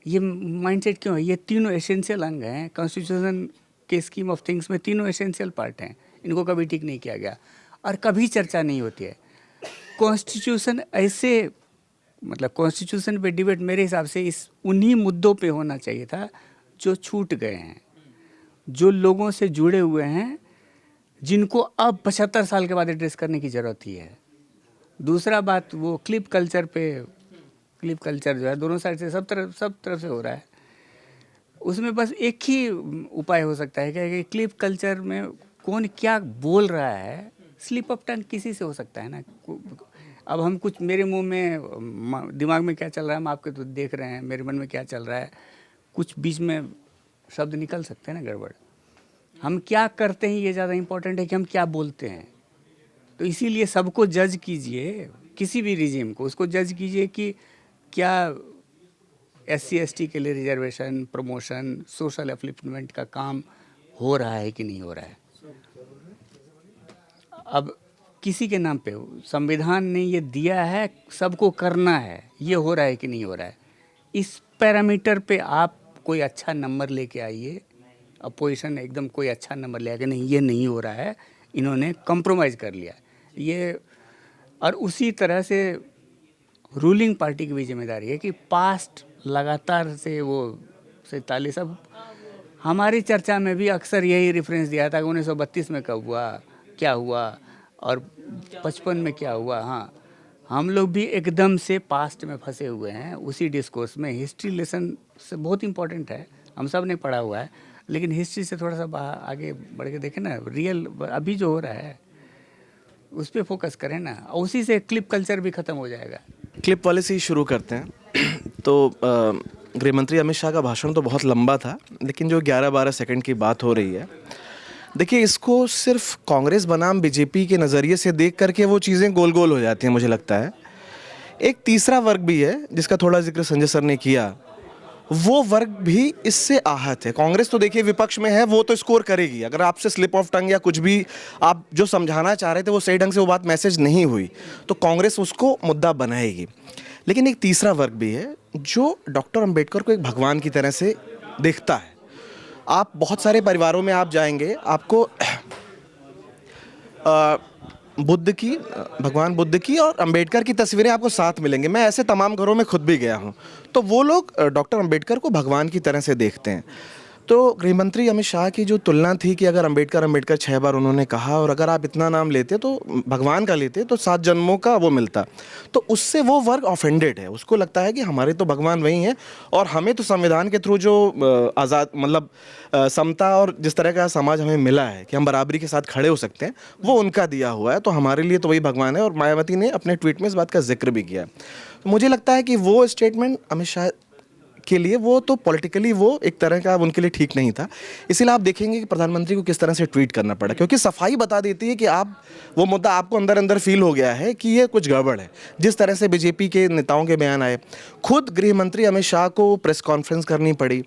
ये माइंडसेट क्यों है? ये तीनों एसेंशियल अंग हैं कॉन्स्टिट्यूशन के स्कीम ऑफ थिंग्स में, तीनों एसेंशियल पार्ट हैं। इनको कभी ठीक नहीं किया गया और कभी चर्चा नहीं होती है। कॉन्स्टिट्यूशन ऐसे, मतलब कॉन्स्टिट्यूशन पे डिबेट मेरे हिसाब से उन्हीं मुद्दों पे होना चाहिए था जो छूट गए हैं, जो लोगों से जुड़े हुए हैं, जिनको अब 75 साल के बाद एड्रेस करने की ज़रूरत ही है। दूसरा बात, वो क्लिप कल्चर जो है दोनों साइड से सब तरफ से हो रहा है। उसमें बस एक ही उपाय हो सकता है कि क्लिप कल्चर में कौन क्या बोल रहा है, स्लिप ऑफ टंग किसी से हो सकता है ना। अब हम कुछ, मेरे मुंह में, दिमाग में क्या चल रहा है हम आपके तो देख रहे हैं, मेरे मन में क्या चल रहा है, कुछ बीच में शब्द निकल सकते हैं ना गड़बड़। हम क्या करते हैं ये ज़्यादा इम्पोर्टेंट है कि हम क्या बोलते हैं। तो इसीलिए सबको जज कीजिए, किसी भी रिजीम को उसको जज कीजिए कि क्या SC ST के लिए रिजर्वेशन, प्रमोशन, सोशल अपलिफ्टमेंट का काम हो रहा है कि नहीं हो रहा है। अब किसी के नाम पे संविधान ने ये दिया है, सबको करना है, ये हो रहा है कि नहीं हो रहा है। इस पैरामीटर पे आप कोई अच्छा नंबर लेके आइए। अपोजिशन एकदम कोई अच्छा नंबर ले आके, नहीं ये नहीं हो रहा है, इन्होंने कॉम्प्रोमाइज़ कर लिया ये। और उसी तरह से रूलिंग पार्टी की भी जिम्मेदारी है कि पास्ट लगातार से वो 47, अब हमारी चर्चा में भी अक्सर यही रेफरेंस दिया था कि 1932 में कब हुआ, क्या हुआ और 55 में क्या हुआ। हाँ, हम लोग भी एकदम से पास्ट में फंसे हुए हैं उसी डिस्कोर्स में। हिस्ट्री लेसन से बहुत इम्पोर्टेंट है, हम सब ने पढ़ा हुआ है, लेकिन हिस्ट्री से थोड़ा सा आगे बढ़ के देखें ना, रियल अभी जो हो रहा है उस पर फोकस करें ना, और उसी से क्लिप कल्चर भी ख़त्म हो जाएगा। क्लिप वाले से ही शुरू करते हैं। तो गृह मंत्री अमित शाह का भाषण तो बहुत लंबा था, लेकिन जो 11-12 सेकंड की बात हो रही है, देखिए इसको सिर्फ कांग्रेस बनाम बीजेपी के नज़रिए से देख करके वो चीज़ें गोल गोल हो जाती हैं मुझे लगता है। एक तीसरा वर्ग भी है जिसका थोड़ा जिक्र संजय सर ने किया, वो वर्ग भी इससे आहत है। कांग्रेस तो देखिए विपक्ष में है, वो तो स्कोर करेगी। अगर आपसे स्लिप ऑफ टंग या कुछ भी आप जो समझाना चाह रहे थे वो सही ढंग से वो बात मैसेज नहीं हुई, तो कांग्रेस उसको मुद्दा बनाएगी। लेकिन एक तीसरा वर्ग भी है जो डॉक्टर अंबेडकर को एक भगवान की तरह से देखता है। आप बहुत सारे परिवारों में आप जाएंगे, आपको बुद्ध की, भगवान बुद्ध की और अंबेडकर की तस्वीरें आपको साथ मिलेंगे। मैं ऐसे तमाम घरों में खुद भी गया हूं, तो वो लोग डॉक्टर अंबेडकर को भगवान की तरह से देखते हैं। तो गृह मंत्री अमित शाह की जो तुलना थी कि अगर अंबेडकर 6 बार उन्होंने कहा, और अगर आप इतना नाम लेते तो भगवान का लेते तो 7 जन्मों का वो मिलता, तो उससे वो वर्ग ऑफेंडेड है। उसको लगता है कि हमारे तो भगवान वही हैं और हमें तो संविधान के थ्रू जो आज़ाद मतलब समता और जिस तरह का समाज हमें मिला है कि हम बराबरी के साथ खड़े हो सकते हैं, वो उनका दिया हुआ है, तो हमारे लिए तो वही भगवान है। और मायावती ने अपने ट्वीट में इस बात का जिक्र भी किया। तो मुझे लगता है कि वो स्टेटमेंट अमित शाह के लिए वो तो पॉलिटिकली वो एक तरह का उनके लिए ठीक नहीं था। इसीलिए आप देखेंगे कि प्रधानमंत्री को किस तरह से ट्वीट करना पड़ा, क्योंकि सफाई बता देती है कि आप वो मुद्दा आपको अंदर अंदर फील हो गया है कि ये कुछ गड़बड़ है। जिस तरह से बीजेपी के नेताओं के बयान आए, खुद गृह मंत्री अमित शाह को प्रेस कॉन्फ्रेंस करनी पड़ी।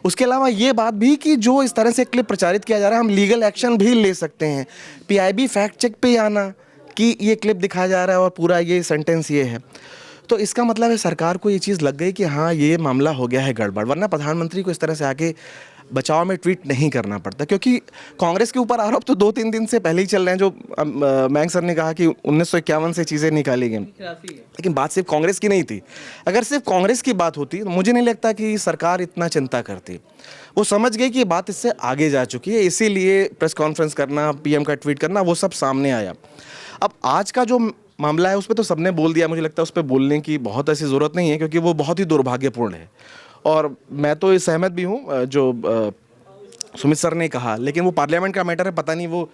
उसके अलावा ये बात भी कि जो इस तरह से क्लिप प्रचारित किया जा रहा है, हम लीगल एक्शन भी ले सकते हैं। PIB फैक्ट चेक पे आना कि ये क्लिप दिखाया जा रहा है और पूरा ये सेंटेंस ये है, तो इसका मतलब है सरकार को ये चीज़ लग गई कि हाँ ये मामला हो गया है गड़बड़। वरना प्रधानमंत्री को इस तरह से आके बचाव में ट्वीट नहीं करना पड़ता, क्योंकि कांग्रेस के ऊपर आरोप तो 2-3 दिन से पहले ही चल रहे हैं। जो मयंक सर ने कहा कि 1951 से चीज़ें निकाली गई, लेकिन बात सिर्फ कांग्रेस की नहीं थी। अगर सिर्फ कांग्रेस की बात होती तो मुझे नहीं लगता कि सरकार इतना चिंता करती। वो समझ गई कि ये बात इससे आगे जा चुकी है, इसीलिए प्रेस कॉन्फ्रेंस करना, PM का ट्वीट करना, वो सब सामने आया। अब आज का जो मामला है उस पर तो सबने बोल दिया, मुझे लगता है उस पर बोलने की बहुत ऐसी ज़रूरत नहीं है, क्योंकि वो बहुत ही दुर्भाग्यपूर्ण है। और मैं तो सहमत भी हूँ जो सुमित सर ने कहा, लेकिन वो पार्लियामेंट का मैटर है, पता नहीं वो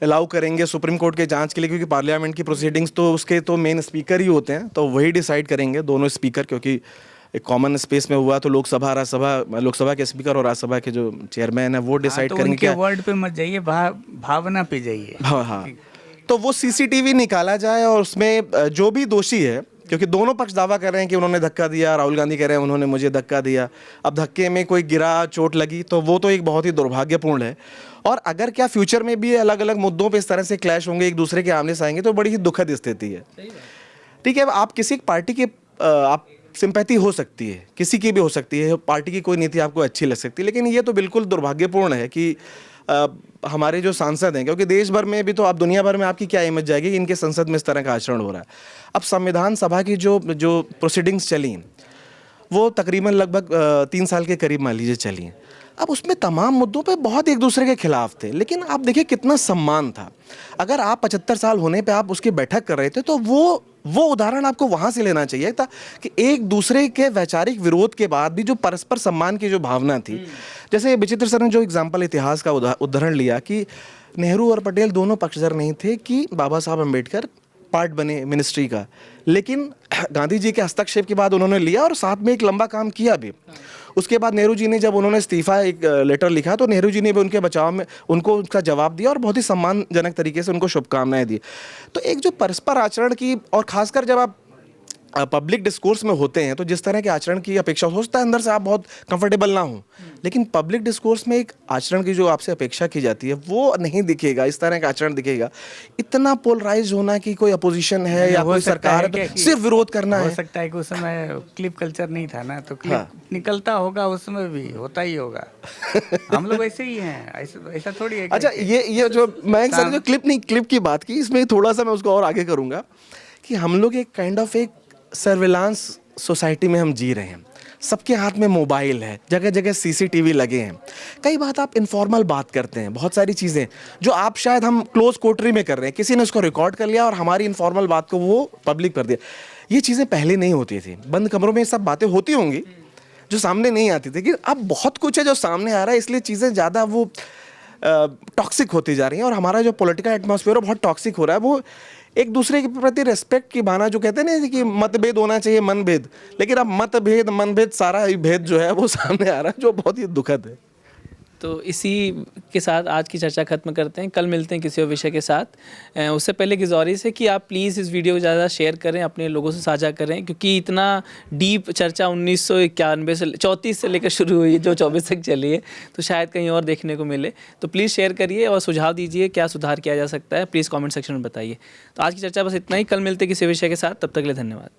अलाउ करेंगे सुप्रीम कोर्ट के जांच के लिए, क्योंकि पार्लियामेंट की प्रोसीडिंग्स तो उसके तो मेन स्पीकर ही होते हैं, तो वही डिसाइड करेंगे, दोनों स्पीकर, क्योंकि एक कॉमन स्पेस में हुआ तो लोकसभा राज्यसभा, लोकसभा के स्पीकर और राज्यसभा के जो चेयरमैन है वो डिसाइड तो करेंगे। उनके वर्ड पे मत जाइए, भावना पे जाइए। हाँ, तो वो CCTV निकाला जाए और उसमें जो भी दोषी है, क्योंकि दोनों पक्ष दावा कर रहे हैं कि उन्होंने धक्का दिया, राहुल गांधी कह रहे हैं उन्होंने मुझे धक्का दिया। अब धक्के में कोई गिरा, चोट लगी, तो वो तो एक बहुत ही दुर्भाग्यपूर्ण है। और अगर क्या फ्यूचर में भी अलग अलग मुद्दों पे इस तरह से क्लैश होंगे, एक दूसरे के आमने से आएंगे, तो बड़ी ही दुखद स्थिति है। ठीक है, आप किसी पार्टी के आप सिंपैथी हो सकती है, किसी की भी हो सकती है, पार्टी की कोई नीति आपको अच्छी लग सकती है, लेकिन ये तो बिल्कुल दुर्भाग्यपूर्ण है कि हमारे जो सांसद हैं, क्योंकि देश भर में भी तो आप दुनिया भर में आपकी क्या इमेज जाएगी कि इनके संसद में इस तरह का आचरण हो रहा है। अब संविधान सभा की जो प्रोसीडिंग्स चली वो तकरीबन लगभग 3 साल के करीब मान लीजिए चली हैं। अब उसमें तमाम मुद्दों पे बहुत एक दूसरे के खिलाफ थे, लेकिन आप देखिए कितना सम्मान था। अगर आप 75 साल होने पे आप उसकी बैठक कर रहे थे, तो वो उदाहरण आपको वहाँ से लेना चाहिए था कि एक दूसरे के वैचारिक विरोध के बाद भी जो परस्पर सम्मान की जो भावना थी। जैसे विचित्र सर ने जो एग्जाम्पल इतिहास का उदाहरण लिया कि नेहरू और पटेल दोनों पक्षधर नहीं थे कि बाबा साहब अम्बेडकर पार्ट बने मिनिस्ट्री का, लेकिन गांधी जी के हस्तक्षेप के बाद उन्होंने लिया और साथ में एक लंबा काम किया भी। उसके बाद नेहरू जी ने जब उन्होंने इस्तीफा एक लेटर लिखा, तो नेहरू जी ने भी उनके बचाव में उनको उसका जवाब दिया और बहुत ही सम्मानजनक तरीके से उनको शुभकामनाएं दी। तो एक जो परस्पर आचरण की, और खासकर जब आप पब्लिक डिस्कोर्स में होते हैं, तो जिस तरह के आचरण की अपेक्षा हो सकता है अंदर से आप बहुत कंफर्टेबल ना हो, लेकिन पब्लिक डिस्कोर्स में एक आचरण की जो आपसे अपेक्षा की जाती है वो नहीं दिखेगा, इस तरह का आचरण दिखेगा। इतना पोलराइज होना कि कोई अपोजिशन है या कोई सरकार है तो सिर्फ विरोध करना हो है। सकता है कि उस समय क्लिप कल्चर नहीं था ना, तो क्लिप निकलता होगा, उस समय भी होता ही होगा। हम लोग ऐसे ही हैं, ऐसा थोड़ी है। अच्छा, ये जो मैं सर जो क्लिप की बात की, इसमें थोड़ा सा मैं उसको और आगे करूँगा कि हम लोग एक काइंड ऑफ एक सर्विलांस सोसाइटी में हम जी रहे हैं। सबके हाथ में मोबाइल है, जगह जगह CCTV लगे हैं। कई बात आप इनफॉर्मल बात करते हैं, बहुत सारी चीज़ें जो आप शायद हम क्लोज कोटरी में कर रहे हैं, किसी ने उसको रिकॉर्ड कर लिया और हमारी इनफॉर्मल बात को वो पब्लिक कर दिया। ये चीज़ें पहले नहीं होती थी, बंद कमरों में सब बातें होती होंगी, जो सामने नहीं आती थी। कि अब बहुत कुछ है जो सामने आ रहा है, इसलिए चीज़ें ज़्यादा वो टॉक्सिक होती जा रही हैं और हमारा जो पॉलिटिकल एटमॉस्फेयर बहुत टॉक्सिक हो रहा है। वो एक दूसरे के प्रति रिस्पेक्ट की भावना, जो कहते हैं ना कि मतभेद होना चाहिए मनभेद, लेकिन अब मतभेद मनभेद सारा ही भेद जो है वो सामने आ रहा है, जो बहुत ही दुखद है। तो इसी के साथ आज की चर्चा खत्म करते हैं, कल मिलते हैं किसी और विषय के साथ। उससे पहले गुजारिश है कि आप प्लीज़ इस वीडियो को ज़्यादा शेयर करें, अपने लोगों से साझा करें, क्योंकि इतना डीप चर्चा 1991 से 34 से लेकर शुरू हुई जो 24 तक चली है, तो शायद कहीं और देखने को मिले। तो प्लीज़ शेयर करिए और सुझाव दीजिए क्या सुधार किया जा सकता है, प्लीज़ कॉमेंट सेक्शन में बताइए। तो आज की चर्चा बस इतना ही, कल मिलते हैं किसी विषय के साथ, तब तक के लिए धन्यवाद।